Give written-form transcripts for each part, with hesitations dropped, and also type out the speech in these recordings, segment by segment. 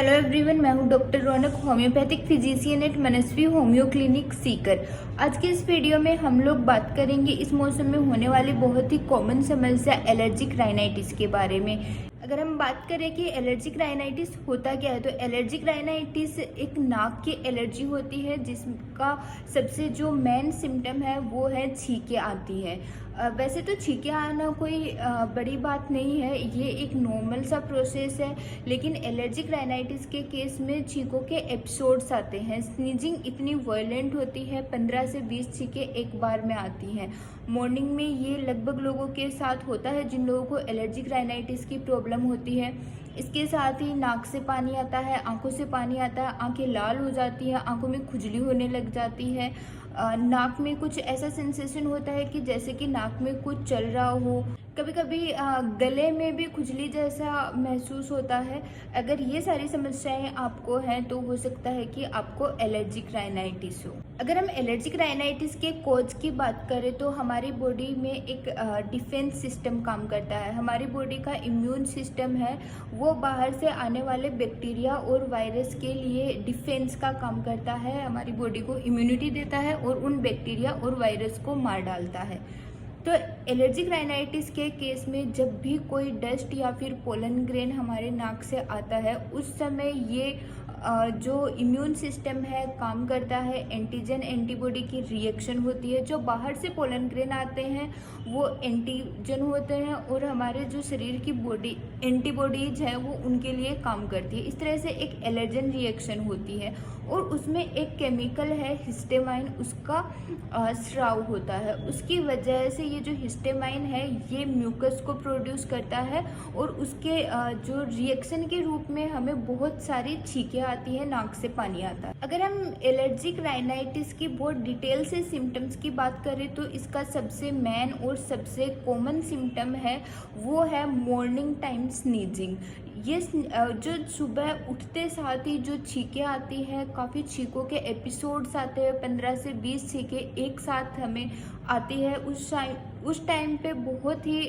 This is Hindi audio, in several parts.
हेलो एवरीवन, मैं हूं डॉक्टर रौनक, होम्योपैथिक फिजिशियन एट मनस्वी होम्यो क्लिनिक सीकर। आज के इस वीडियो में हम लोग बात करेंगे इस मौसम में होने वाली बहुत ही कॉमन समस्या एलर्जिक राइनाइटिस के बारे में। अगर हम बात करें कि एलर्जिक राइनाइटिस होता क्या है, तो एलर्जिक राइनाइटिस एक नाक की एलर्जी होती है जिसका सबसे जो मेन सिम्टम है वो है छींकें आती है। वैसे तो छींकें आना कोई बड़ी बात नहीं है, ये एक नॉर्मल सा प्रोसेस है, लेकिन एलर्जिक राइनाइटिस के केस में छींकों के एपिसोड्स आते हैं। स्नीजिंग इतनी वायलेंट होती है, 15 से 20 छींकें एक बार में आती हैं। मॉर्निंग में ये लगभग लोगों के साथ होता है जिन लोगों को एलर्जिक राइनाइटिस की प्रॉब्लम होती है। इसके साथ ही नाक से पानी आता है, आंखों से पानी आता है, आंखें लाल हो जाती है, आंखों में खुजली होने लग जाती है। नाक में कुछ ऐसा सेंसेशन होता है कि जैसे कि नाक में कुछ चल रहा हो। कभी कभी गले में भी खुजली जैसा महसूस होता है। अगर ये सारी समस्याएं आपको हैं तो हो सकता है कि आपको एलर्जिक राइनाइटिस हो। अगर हम एलर्जिक राइनाइटिस के कॉज की बात करें तो हमारी बॉडी में एक डिफेंस सिस्टम काम करता है। हमारी बॉडी का इम्यून सिस्टम है, वो बाहर से आने वाले बैक्टीरिया और वायरस के लिए डिफेंस का काम करता है, हमारी बॉडी को इम्यूनिटी देता है और उन बैक्टीरिया और वायरस को मार डालता है। तो एलर्जिक राइनाइटिस के केस में जब भी कोई डस्ट या फिर पोलन ग्रेन हमारे नाक से आता है, उस समय ये जो इम्यून सिस्टम है काम करता है, एंटीजन एंटीबॉडी की रिएक्शन होती है। जो बाहर से पोलन ग्रेन आते हैं वो एंटीजन होते हैं और हमारे जो शरीर की बॉडी एंटीबॉडीज है वो उनके लिए काम करती है। इस तरह से एक एलर्जन रिएक्शन होती है और उसमें एक केमिकल है हिस्टेमाइन, उसका स्राव होता है। उसकी वजह से ये जो हिस्टेमाइन है ये म्यूकस को प्रोड्यूस करता है और उसके जो रिएक्शन के रूप में हमें बहुत सारी छींकें आती है, नाक से पानी आता है। अगर हम एलर्जिक राइनाइटिस की बहुत डिटेल से सिम्टम्स की बात करें तो इसका सबसे मेन और सबसे कॉमन सिम्टम है वो है मॉर्निंग टाइम स्नीजिंग। ये जो सुबह उठते साथ ही जो छींकें आती हैं, काफ़ी छींकों के एपिसोड्स आते हैं, 15 से 20 छींकें एक साथ हमें आती है। उस टाइम पे बहुत ही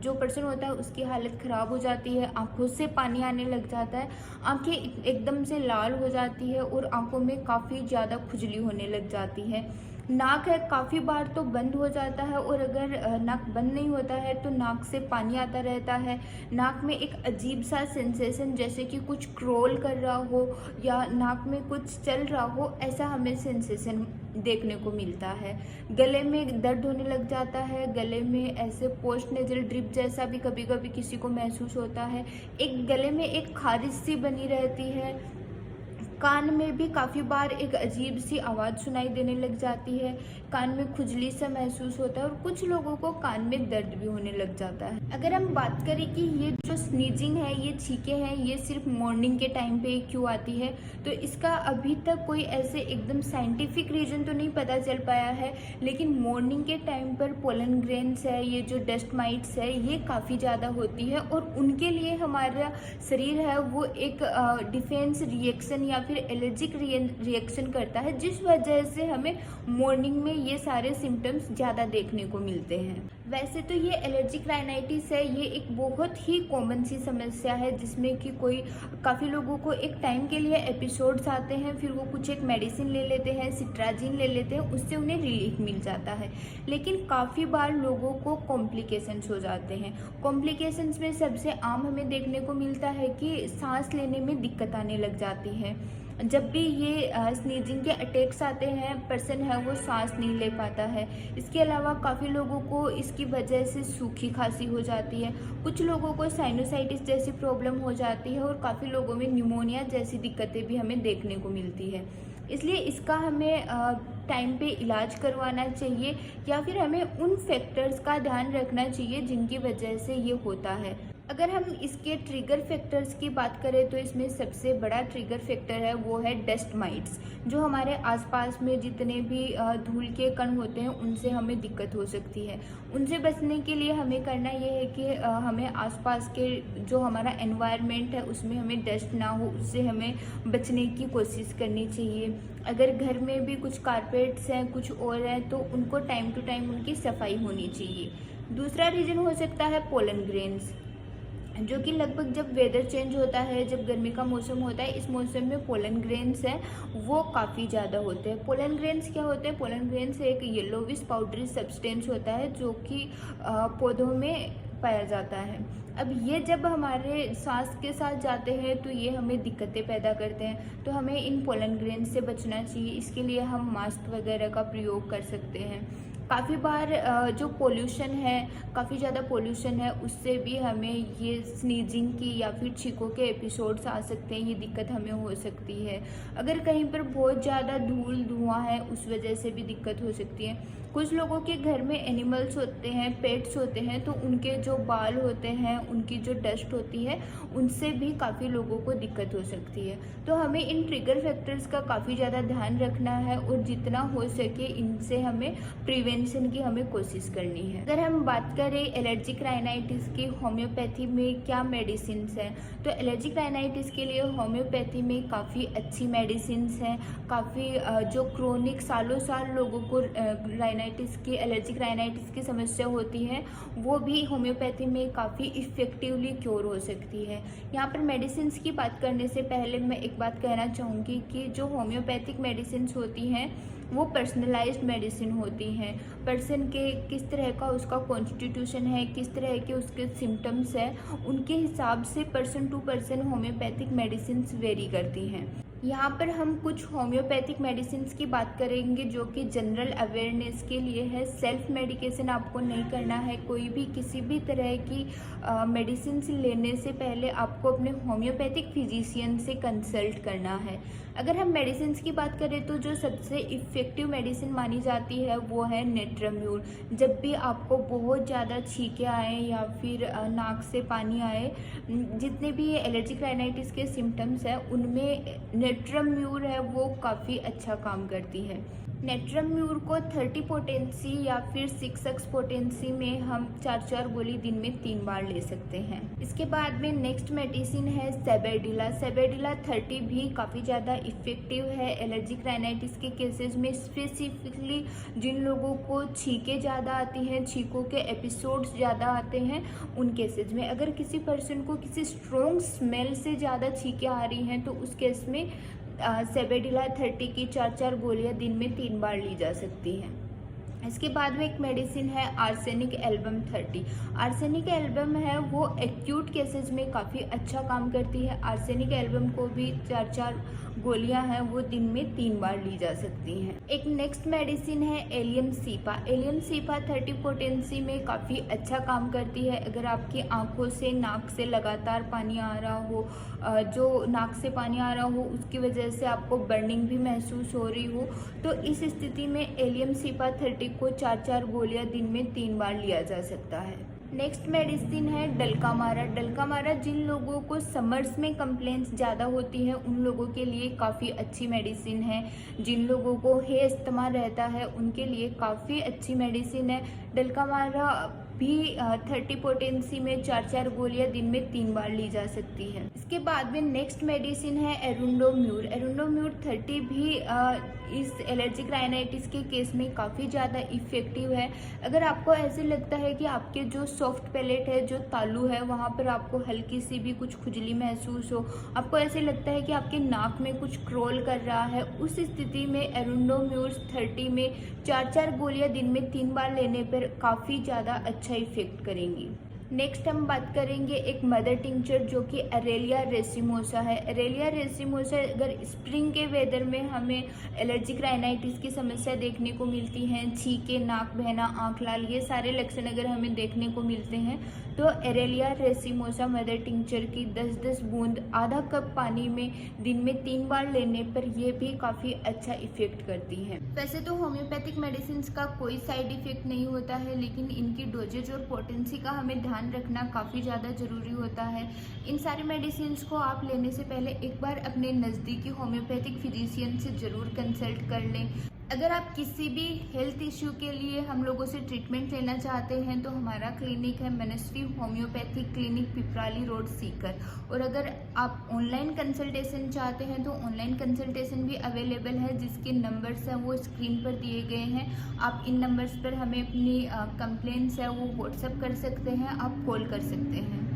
जो पर्सन होता है उसकी हालत ख़राब हो जाती है, आंखों से पानी आने लग जाता है, आंखें एकदम से लाल हो जाती है और आंखों में काफ़ी ज़्यादा खुजली होने लग जाती है। नाक है काफ़ी बार तो बंद हो जाता है और अगर नाक बंद नहीं होता है तो नाक से पानी आता रहता है। नाक में एक अजीब सा सेंसेशन जैसे कि कुछ क्रोल कर रहा हो या नाक में कुछ चल रहा हो, ऐसा हमें सेंसेशन देखने को मिलता है। गले में दर्द होने लग जाता है, गले में ऐसे पोस्ट नेजल ड्रिप जैसा भी कभी कभी किसी को महसूस होता है। एक गले में एक खारिश सी बनी रहती है। कान में भी काफ़ी बार एक अजीब सी आवाज़ सुनाई देने लग जाती है, कान में खुजली सा महसूस होता है और कुछ लोगों को कान में दर्द भी होने लग जाता है। अगर हम बात करें कि ये जो स्नीजिंग है, ये छींकें हैं, ये सिर्फ मॉर्निंग के टाइम पे क्यों आती है, तो इसका अभी तक कोई ऐसे एकदम साइंटिफिक रीज़न तो नहीं पता चल पाया है, लेकिन मॉर्निंग के टाइम पर पोलन ग्रेन्स है, ये जो डस्ट माइट्स है, ये काफ़ी ज़्यादा होती है और उनके लिए हमारा शरीर है वो एक डिफेंस रिएक्शन या फिर एलर्जिक रिएक्शन करता है, जिस वजह से हमें मॉर्निंग में ये सारे सिम्टम्स ज़्यादा देखने को मिलते हैं। वैसे तो ये एलर्जिक राइनाइटिस है, ये एक बहुत ही कॉमन सी समस्या है जिसमें कि काफ़ी लोगों को एक टाइम के लिए एपिसोड्स आते हैं, फिर वो कुछ एक मेडिसिन ले लेते हैं, सिट्राजिन ले लेते हैं, उससे उन्हें रिलीफ मिल जाता है। लेकिन काफ़ी बार लोगों को कॉम्प्लिकेशंस हो जाते हैं। कॉम्प्लिकेशंस में सबसे आम हमें देखने को मिलता है कि सांस लेने में दिक्कत आने लग जाती है। जब भी ये स्नीजिंग के अटैक्स आते हैं, पर्सन है वो सांस नहीं ले पाता है। इसके अलावा काफ़ी लोगों को इसकी वजह से सूखी खांसी हो जाती है, कुछ लोगों को साइनोसाइटिस जैसी प्रॉब्लम हो जाती है और काफ़ी लोगों में न्यूमोनिया जैसी दिक्कतें भी हमें देखने को मिलती है। इसलिए इसका हमें टाइम पे इलाज करवाना चाहिए या फिर हमें उन फैक्टर्स का ध्यान रखना चाहिए जिनकी वजह से ये होता है। अगर हम इसके ट्रिगर फैक्टर्स की बात करें तो इसमें सबसे बड़ा ट्रिगर फैक्टर है वो है डस्ट माइट्स। जो हमारे आसपास में जितने भी धूल के कण होते हैं उनसे हमें दिक्कत हो सकती है। उनसे बचने के लिए हमें करना ये है कि हमें आसपास के जो हमारा एनवायरनमेंट है उसमें हमें डस्ट ना हो, उससे हमें बचने की कोशिश करनी चाहिए। अगर घर में भी कुछ कारपेट्स हैं, कुछ और हैं, तो उनको टाइम टू टाइम उनकी सफाई होनी चाहिए। दूसरा रीज़न हो सकता है पोलन ग्रेन्स। जो कि लगभग जब वेदर चेंज होता है, जब गर्मी का मौसम होता है, इस मौसम में पोलन ग्रेन्स हैं वो काफ़ी ज़्यादा होते हैं। पोलन ग्रेन्स क्या होते हैं? पोलन ग्रेन्स एक येलोविश पाउडरी सब्सटेंस होता है जो कि पौधों में पाया जाता है। अब ये जब हमारे सांस के साथ जाते हैं तो ये हमें दिक्कतें पैदा करते हैं, तो हमें इन पोलन ग्रेन्स से बचना चाहिए। इसके लिए हम मास्क वगैरह का प्रयोग कर सकते हैं। काफ़ी बार जो पोल्यूशन है, काफ़ी ज़्यादा पोल्यूशन है, उससे भी हमें ये स्नीजिंग की या फिर छींकों के एपिसोड्स आ सकते हैं। ये दिक्कत हमें हो सकती है। अगर कहीं पर बहुत ज़्यादा धूल धुआं है, उस वजह से भी दिक्कत हो सकती है। कुछ लोगों के घर में एनिमल्स होते हैं, पेट्स होते हैं, तो उनके जो बाल होते हैं, उनकी जो डस्ट होती है, उनसे भी काफ़ी लोगों को दिक्कत हो सकती है। तो हमें इन ट्रिगर फैक्टर्स का काफ़ी ज़्यादा ध्यान रखना है और जितना हो सके इनसे हमें प्रिवेंशन की हमें कोशिश करनी है। अगर हम बात करें एलर्जिक राइनाइटिस की होम्योपैथी में क्या मेडिसिन हैं, तो एलर्जिक राइनाइटिस के लिए होम्योपैथी में काफ़ी अच्छी मेडिसिन हैं। काफ़ी जो क्रोनिक सालों साल लोगों को एलर्जिक राइनाइटिस की समस्या होती है, वो भी होम्योपैथी में काफ़ी इफ़ेक्टिवली क्योर हो सकती है। यहाँ पर मेडिसिन की बात करने से पहले मैं एक बात कहना चाहूँगी कि जो होम्योपैथिक मेडिसिन होती हैं वो पर्सनलाइज्ड मेडिसिन होती हैं। पर्सन के किस तरह का उसका कॉन्स्टिट्यूशन है, किस तरह के उसके सिम्टम्स हैं, उनके हिसाब से person to person homeopathic medicine vary करती हैं। यहाँ पर हम कुछ होम्योपैथिक मेडिसिन की बात करेंगे जो कि जनरल अवेयरनेस के लिए है। सेल्फ मेडिकेशन आपको नहीं करना है। कोई भी किसी भी तरह की मेडिसिन लेने से पहले आपको अपने होम्योपैथिक फिजिशियन से कंसल्ट करना है। अगर हम मेडिसिन की बात करें तो जो सबसे इफ़ेक्टिव मेडिसिन मानी जाती है वो है नेट्राम्यूर। जब भी आपको बहुत ज़्यादा छींके आए या फिर नाक से पानी आए, जितने भी एलर्जिक राइनाइटिस के सिम्टम्स हैं उनमें नेट्राम्यूर है वो काफ़ी अच्छा काम करती है। नेट्राम्यूर को 30 पोटेंसी या फिर 6x पोटेंसी में हम 4 गोली दिन में 3 बार ले सकते हैं। इसके बाद में नेक्स्ट मेडिसिन है सेबेडिला। सेबेडिला 30 भी काफ़ी ज़्यादा इफ़ेक्टिव है एलर्जिक राइनाइटिस के केसेस में। स्पेसिफिकली जिन लोगों को छींकें ज़्यादा आती हैं, छींकों के एपिसोड्स ज़्यादा आते हैं, उन केसेस में अगर किसी पर्सन को किसी स्ट्रॉन्ग स्मेल से ज़्यादा छींकें आ रही हैं तो उस केस में सेबेडिला 30 की 4 गोलियां दिन में 3 बार ली जा सकती हैं। इसके बाद में एक मेडिसिन है आर्सेनिक एल्बम 30। आर्सेनिक एल्बम है वो एक्यूट केसेस में काफ़ी अच्छा काम करती है। आर्सेनिक एल्बम को भी 4 गोलियां हैं वो दिन में 3 बार ली जा सकती हैं। एक नेक्स्ट मेडिसिन है allium cepa. Allium cepa 30 potency में काफ़ी अच्छा काम करती है। अगर आपकी आंखों से, नाक से लगातार पानी आ रहा हो, जो नाक से पानी आ रहा हो उसकी वजह से आपको बर्निंग भी महसूस हो रही हो, तो इस स्थिति में एलियम सीपा 30 को 4 गोलियां दिन में 3 बार लिया जा सकता है। नेक्स्ट मेडिसिन है डल्कामारा। डल्कामारा जिन लोगों को समर्स में कंप्लेंट्स ज़्यादा होती है उन लोगों के लिए काफ़ी अच्छी मेडिसिन है। जिन लोगों को हे अस्थमा रहता है उनके लिए काफ़ी अच्छी मेडिसिन है। डल्कामारा भी 30 पोटेंसी में 4 गोलियां दिन में 3 बार ली जा सकती है। इसके बाद में नेक्स्ट मेडिसिन है एरुंडोम्यूर। एरुंडोम्यूर 30 भी इस एलर्जिक राइनाइटिस के केस में काफ़ी ज़्यादा इफ़ेक्टिव है। अगर आपको ऐसे लगता है कि आपके जो सॉफ्ट पैलेट है, जो तालू है, वहाँ पर आपको हल्की सी भी कुछ खुजली महसूस हो, आपको ऐसे लगता है कि आपके नाक में कुछ क्रोल कर रहा है, उस स्थिति में एरुंडोम्यूर 30 में 4 गोलियां दिन में 3 बार लेने पर काफ़ी ज़्यादा अच्छा इफेक्ट करेंगी। नेक्स्ट हम बात करेंगे एक मदर टिंचर जो कि अरेलिया रेसिमोसा है। अरेलिया रेसिमोसा अगर स्प्रिंग के वेदर में हमें एलर्जिक राइनाइटिस की समस्या देखने को मिलती है, छींके, नाक बहना, आँख लाल, ये सारे लक्षण अगर हमें देखने को मिलते हैं तो अरेलिया रेसिमोसा मदर टिंचर की 10-10 बूंद आधा कप पानी में दिन में 3 बार लेने पर यह भी काफ़ी अच्छा इफेक्ट करती है। वैसे तो होम्योपैथिक मेडिसिन का कोई साइड इफेक्ट नहीं होता है, लेकिन इनकी डोजेज और पोटेंसी का हमें ध्यान रखना काफ़ी ज़्यादा ज़रूरी होता है। इन सारी मेडिसिन को आप लेने से पहले एक बार अपने नज़दीकी होम्योपैथिक फिजिशियन से ज़रूर कंसल्ट कर लें। अगर आप किसी भी हेल्थ इश्यू के लिए हम लोगों से ट्रीटमेंट लेना चाहते हैं तो हमारा क्लिनिक है Manasvi homeopathic clinic, Piprali road, Sikar. और अगर आप ऑनलाइन कंसल्टेशन चाहते हैं तो ऑनलाइन कंसल्टेशन भी अवेलेबल है, जिसके नंबर्स हैं वो स्क्रीन पर दिए गए हैं। आप इन नंबर्स पर हमें अपनी कंप्लेंट्स है वो व्हाट्सएप कर सकते हैं, आप कॉल कर सकते हैं।